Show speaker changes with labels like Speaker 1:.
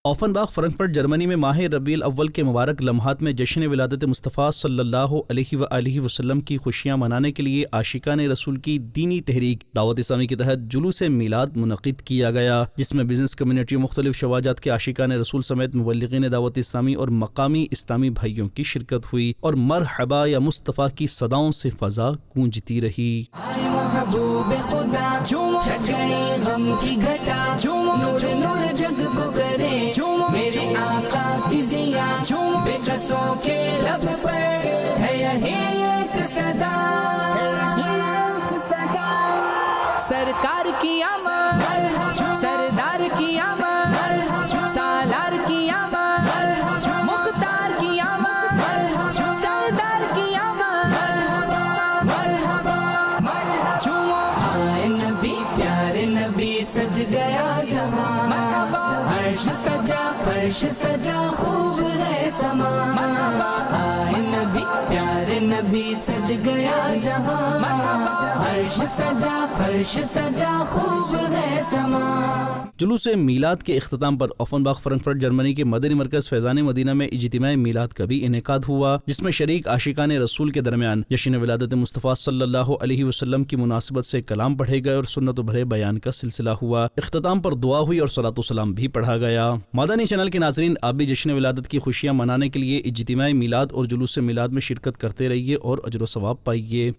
Speaker 1: اوفنباغ فرانکفرٹ جرمنی میں ماہ ربیع الاول کے مبارک لمحات میں جشن ولادت مصطفیٰ صلی اللہ علیہ وآلہ وسلم کی خوشیاں منانے کے لیے عاشقان رسول کی دینی تحریک دعوت اسلامی کے تحت جلوس میلاد منعقد کیا گیا، جس میں بزنس کمیونٹی و مختلف شعبات کے عاشقان رسول سمیت مبلغین دعوت اسلامی اور مقامی اسلامی بھائیوں کی شرکت ہوئی اور مرحبا یا مصطفیٰ کی صداؤں سے فضا گونجتی رہی۔
Speaker 2: محبوب خدا چھٹ گئی غم کی گھٹا، نور نور جگ کو کرے میرے آقا کی ضیا، بے کسوں کے لب پر ہے یہی ایک صدا،
Speaker 3: سرکار کی آمد، سردار کی آمد، سالار کی آمد، مختار کی آمد، سردار کی آمد،
Speaker 2: آئے نبی پیارے نبی سج گیا جہاں، عرش سجا فرش سجا خوب ہے سما، آئے نبی پیارے نبی سج گیا جہاں، عرش سجا فرش سجا خوب ہے سما۔
Speaker 1: جلوس میلاد کے اختتام پر اوفنباغ فرانکفرٹ جرمنی کے مدنی مرکز فیضان مدینہ میں اجتماع میلاد کا بھی انعقاد ہوا، جس میں شریک عاشقان رسول کے درمیان جشن ولادت مصطفیٰ صلی اللہ علیہ وسلم کی مناسبت سے کلام پڑھے گئے اور سنت و بھرے بیان کا سلسلہ ہوا۔ اختتام پر دعا ہوئی اور صلاۃ و سلام بھی پڑھا گیا۔ مدنی چینل کے ناظرین، آپ بھی جشن ولادت کی خوشیاں منانے کے لیے اجتماع میلاد اور جلوس میلاد میں شرکت کرتے رہیے اور اجر و ثواب پائیے۔